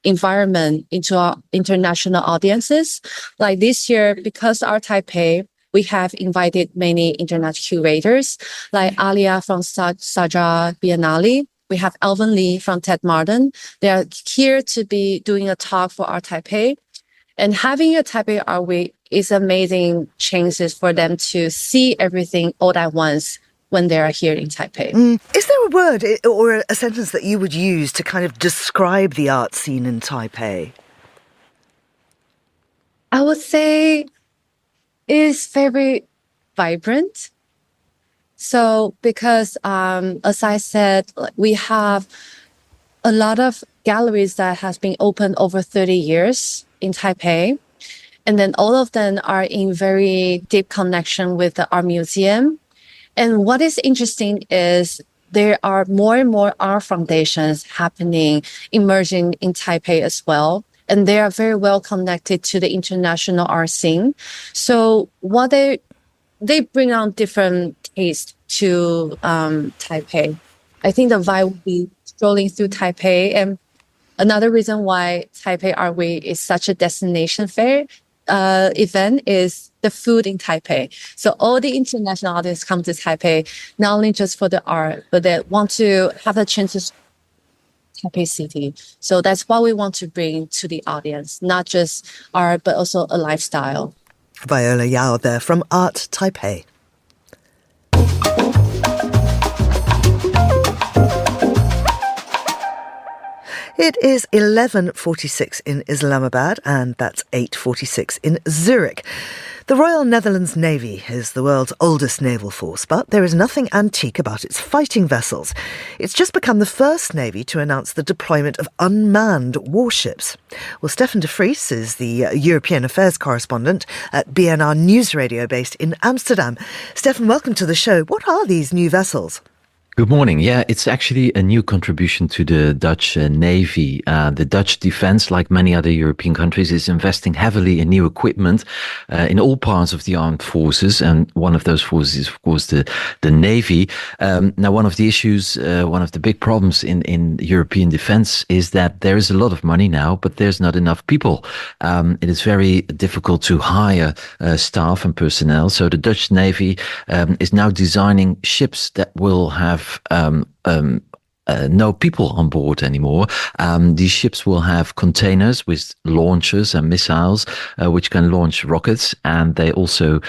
environment into our international audiences. Like this year, because Art Taipei, we have invited many international curators, like Alia from Saja Biennale. We have Alvin Lee from Ted Martin. They are here to be doing a talk for Art Taipei. And having a Taipei Art Week is amazing chances for them to see everything all at once when they are here in Taipei. Is there a word or a sentence that you would use to kind of describe the art scene in Taipei? I would say it's very vibrant. So because, as I said, we have a lot of galleries that has been open over 30 years in Taipei. And then all of them are in very deep connection with the art museum. And what is interesting is there are more and more art foundations happening, emerging in Taipei as well. And they are very well connected to the international art scene. So what they bring out different tastes to Taipei. I think the vibe will be strolling through Taipei. And another reason why Taipei Art Week is such a destination fair event is the food in Taipei. So all the international audience come to Taipei, not only just for the art, but they want to have the chance to Taipei City. So that's what we want to bring to the audience, not just art, but also a lifestyle. Viola Yao there from Art Taipei. It is 11:46 in Islamabad, and that's 8:46 in Zurich. The Royal Netherlands Navy is the world's oldest naval force, but there is nothing antique about its fighting vessels. It's just become the first navy to announce the deployment of unmanned warships. Well, Stefan de Vries is the European Affairs correspondent at BNR News Radio based in Amsterdam. Stefan, welcome to the show. What are these new vessels? Good morning. Yeah, it's actually a new contribution to the Dutch Navy. The Dutch defense, like many other European countries, is investing heavily in new equipment in all parts of the armed forces. And one of those forces is, of course, the Navy. Now, one of the issues, one of the big problems in European defense is that there is a lot of money now, but there's not enough people. It is very difficult to hire staff and personnel. So the Dutch Navy is now designing ships that will have no people on board anymore. These ships will have containers with launchers and missiles, which can launch rockets, and they also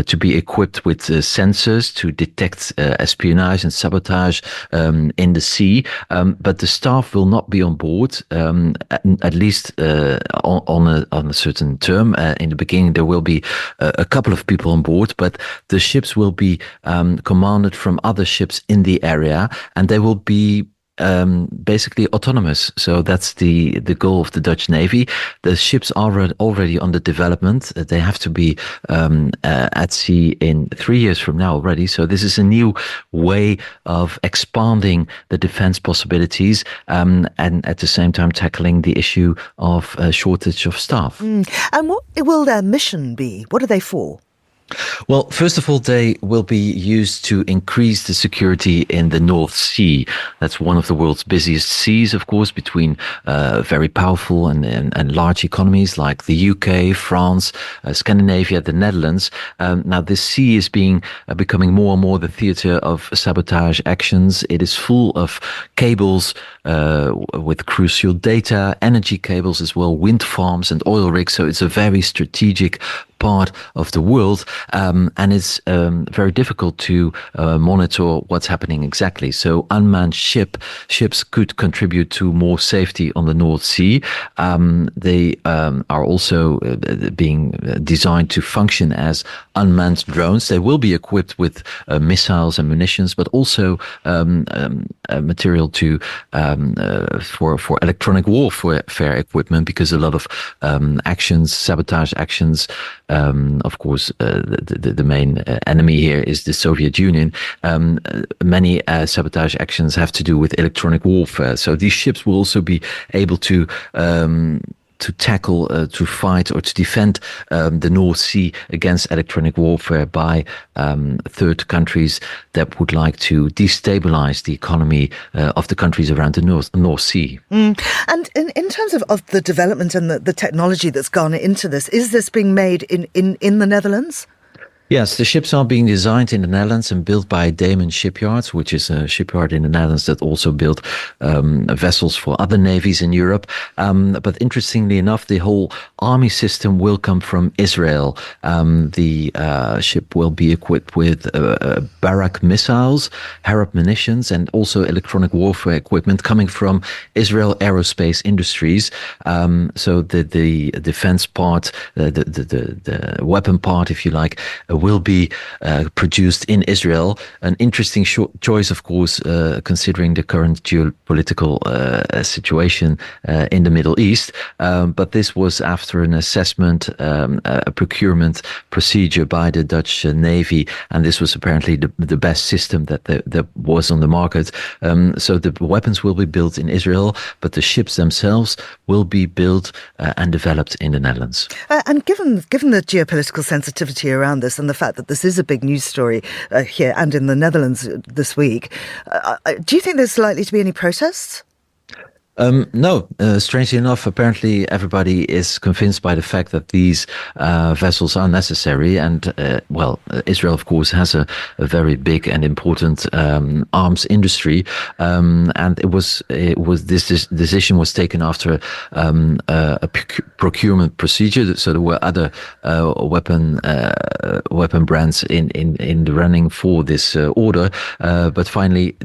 to be equipped with sensors to detect espionage and sabotage in the sea. But the staff will not be on board, at least on a certain term. In the beginning, there will be a couple of people on board, but the ships will be commanded from other ships in the area, and they will be basically autonomous. So that's the goal of the Dutch Navy. The ships are already under development. They have to be at sea in 3 years from now already. So this is a new way of expanding the defense possibilities and at the same time tackling the issue of shortage of staff. And what will their mission be? What are they for? Well, first of all, they will be used to increase the security in the North Sea. That's one of the world's busiest seas, of course, between very powerful and large economies like the UK, France, Scandinavia, the Netherlands. Now, this sea is becoming more and more the theater of sabotage actions. It is full of cables with crucial data, energy cables as well, wind farms and oil rigs. So it's a very strategic part of the world, and it's very difficult to monitor what's happening exactly. So unmanned ships could contribute to more safety on the North Sea. They are also being designed to function as unmanned drones. They will be equipped with missiles and munitions, but also material for electronic warfare equipment, because a lot of sabotage actions. Of course, the main enemy here is the Soviet Union. Many sabotage actions have to do with electronic warfare. So these ships will also be able to tackle, to fight or to defend the North Sea against electronic warfare by third countries that would like to destabilize the economy of the countries around the North Sea. And in terms of the development and the technology that's gone into this, is this being made in the Netherlands? Yes, the ships are being designed in the Netherlands and built by Damen Shipyards, which is a shipyard in the Netherlands that also built vessels for other navies in Europe. But interestingly enough, the whole army system will come from Israel. The ship will be equipped with Barak missiles, Harab munitions, and also electronic warfare equipment coming from Israel Aerospace Industries. So the defense part, the weapon part, if you like, will be produced in Israel. An interesting choice, of course, considering the current geopolitical situation in the Middle East. But this was after an assessment, a procurement procedure by the Dutch Navy, and this was apparently the best system that was on the market. So the weapons will be built in Israel, but the ships themselves will be built and developed in the Netherlands. And given the geopolitical sensitivity around this, and the fact that this is a big news story here and in the Netherlands this week, do you think there's likely to be any protests? No, strangely enough, apparently everybody is convinced by the fact that these vessels are necessary. And, Israel, of course, has a very big and important arms industry. And this decision was taken after a procurement procedure. So there were other weapon brands in the running for this order. But finally,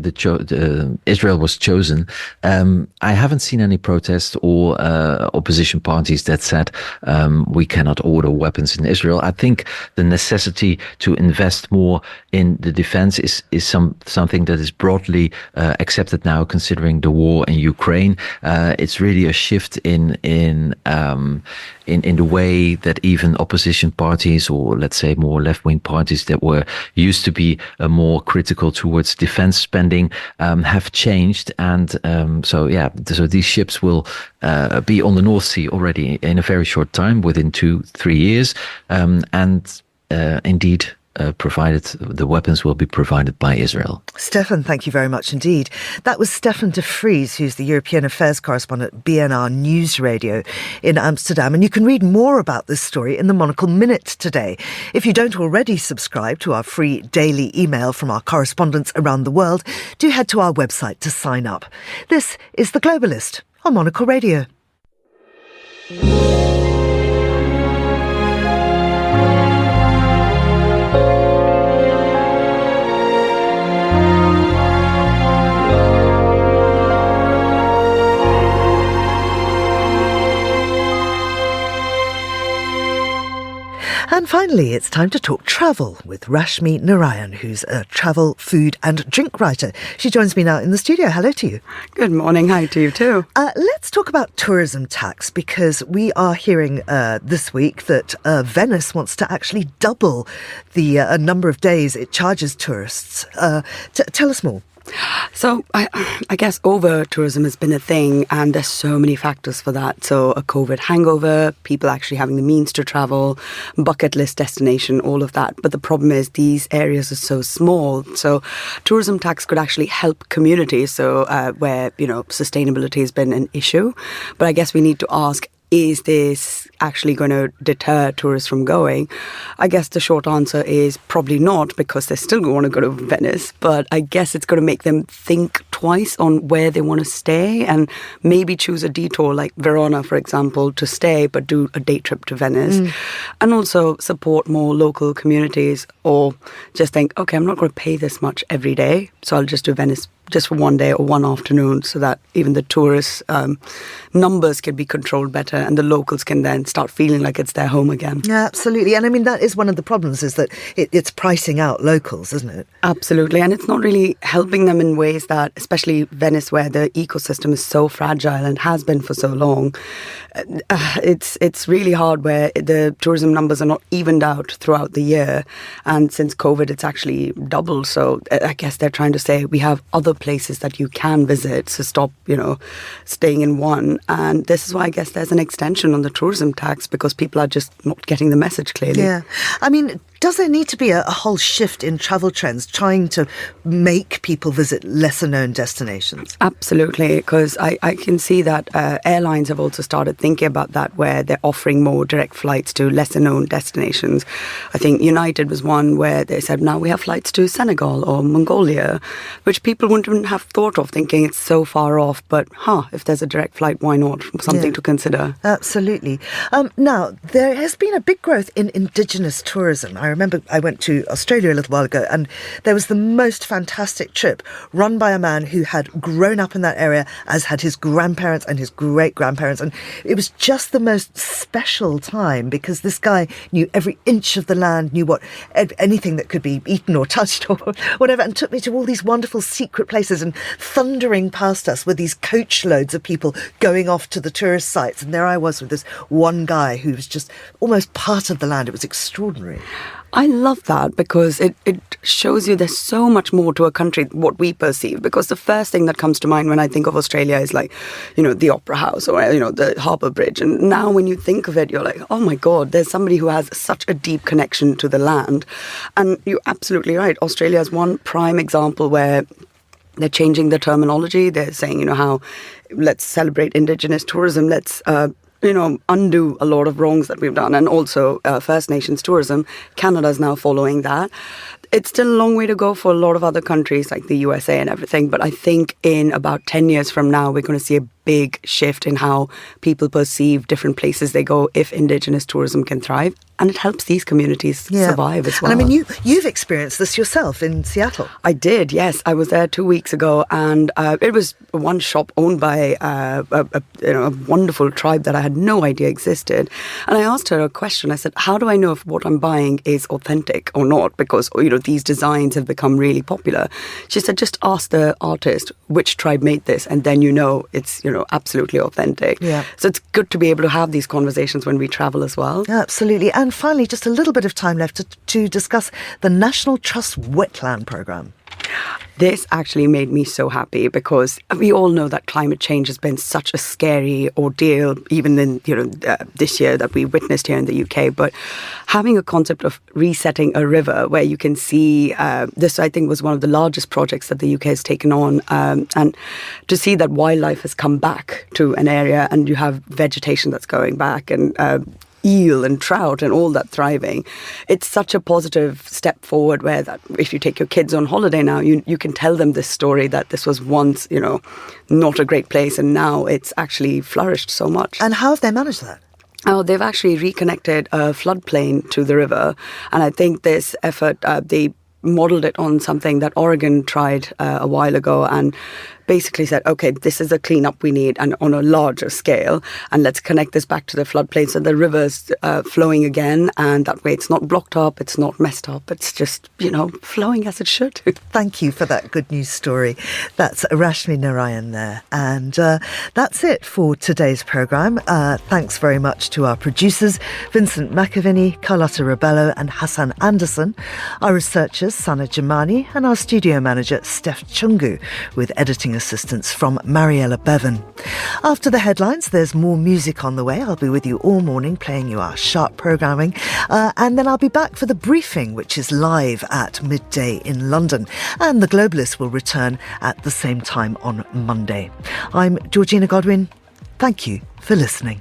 Israel was chosen. I haven't seen any protests or opposition parties that said we cannot order weapons in Israel. I think the necessity to invest more in the defense is something that is broadly accepted now, considering the war in Ukraine. It's really a shift in the way that even opposition parties, or let's say more left-wing parties that were used to be more critical towards defense spending, have changed. And so these ships will be on the North Sea already in a very short time, within 2-3 years, and indeed provided the weapons will be provided by Israel. Stefan, thank you very much indeed. That was Stefan de Vries, who's the European Affairs correspondent at BNR News Radio in Amsterdam. And you can read more about this story in the Monocle Minute today. If you don't already subscribe to our free daily email from our correspondents around the world, do head to our website to sign up. This is The Globalist on Monocle Radio. And finally, it's time to talk travel with Rashmi Narayan, who's a travel, food and drink writer. She joins me now in the studio. Hello to you. Good morning. Hi to you too. Let's talk about tourism tax, because we are hearing this week that Venice wants to actually double the number of days it charges tourists. Tell us more. So I guess over-tourism has been a thing, and there's so many factors for that. So a COVID hangover, people actually having the means to travel, bucket list destination, all of that. But the problem is these areas are so small. So tourism tax could actually help communities, so where, sustainability has been an issue. But I guess we need to ask, is this actually going to deter tourists from going? I guess the short answer is probably not, because they still want to go to Venice. But I guess it's going to make them think twice on where they want to stay and maybe choose a detour like Verona, for example, to stay but do a day trip to Venice. And also support more local communities, or just think, okay, I'm not going to pay this much every day, so I'll just do Venice just for one day or one afternoon, so that even the tourist numbers can be controlled better and the locals can then start feeling like it's their home again. Yeah, absolutely. And I mean, that is one of the problems, is that it's pricing out locals, isn't it? Absolutely. And it's not really helping them in ways that, especially Venice, where the ecosystem is so fragile and has been for so long, it's really hard, where the tourism numbers are not evened out throughout the year. And since COVID, it's actually doubled. So I guess they're trying to say we have other places that you can visit, so stop, staying in one. And this is why I guess there's an extension on the tourism tax, because people are just not getting the message clearly. Yeah. I mean, does there need to be a whole shift in travel trends, trying to make people visit lesser-known destinations? Absolutely, because I can see that airlines have also started thinking about that, where they're offering more direct flights to lesser-known destinations. I think United was one where they said, now we have flights to Senegal or Mongolia, which people wouldn't even have thought of, thinking it's so far off. But, if there's a direct flight, why not? Something to consider. Absolutely. Now, there has been a big growth in indigenous tourism. I remember I went to Australia a little while ago, and there was the most fantastic trip run by a man who had grown up in that area, as had his grandparents and his great-grandparents. And it was just the most special time, because this guy knew every inch of the land, knew anything that could be eaten or touched or whatever, and took me to all these wonderful secret places, and thundering past us with these coach loads of people going off to the tourist sites. And there I was with this one guy who was just almost part of the land. It was extraordinary. I love that, because it shows you there's so much more to a country, what we perceive. Because the first thing that comes to mind when I think of Australia is like, the Opera House or, the Harbour Bridge. And now when you think of it, you're like, oh my God, there's somebody who has such a deep connection to the land. And you're absolutely right. Australia is one prime example where they're changing the terminology. They're saying, how let's celebrate indigenous tourism. Let's undo a lot of wrongs that we've done. And also First Nations tourism. Canada is now following that. It's still a long way to go for a lot of other countries like the USA and everything. But I think in about 10 years from now, we're going to see a big shift in how people perceive different places they go if Indigenous tourism can thrive. And it helps these communities survive as well. And I mean, you've experienced this yourself in Seattle. I did, yes. I was there 2 weeks ago, and it was one shop owned by a wonderful tribe that I had no idea existed. And I asked her a question. I said, how do I know if what I'm buying is authentic or not? Because, these designs have become really popular. She said, just ask the artist which tribe made this, and then it's, absolutely authentic. Yeah. So it's good to be able to have these conversations when we travel as well. Absolutely. And finally, just a little bit of time left to discuss the National Trust Wetland Programme. This actually made me so happy, because we all know that climate change has been such a scary ordeal, even in this year that we witnessed here in the UK. But having a concept of resetting a river where you can see this, I think, was one of the largest projects that the UK has taken on, and to see that wildlife has come back to an area, and you have vegetation that's going back, and eel and trout and all that thriving. It's such a positive step forward, where that if you take your kids on holiday now, you can tell them this story that this was once, not a great place, and now it's actually flourished so much. And how have they managed that? Oh, they've actually reconnected a floodplain to the river. And I think this effort, they modelled it on something that Oregon tried a while ago, and basically said, okay, this is a cleanup we need and on a larger scale, and let's connect this back to the floodplain so the river's flowing again, and that way it's not blocked up, it's not messed up, it's just, flowing as it should. Thank you for that good news story. That's Rashmi Narayan there. And that's it for today's programme. Thanks very much to our producers, Vincent McAviney, Carlotta Rebello and Hassan Anderson, our researchers, Sana Jamani, and our studio manager, Steph Chungu, with editing assistance from Mariella Bevan. After the headlines, there's more music on the way. I'll be with you all morning playing you our sharp programming. And then I'll be back for the briefing, which is live at midday in London. And the Globalist will return at the same time on Monday. I'm Georgina Godwin. Thank you for listening.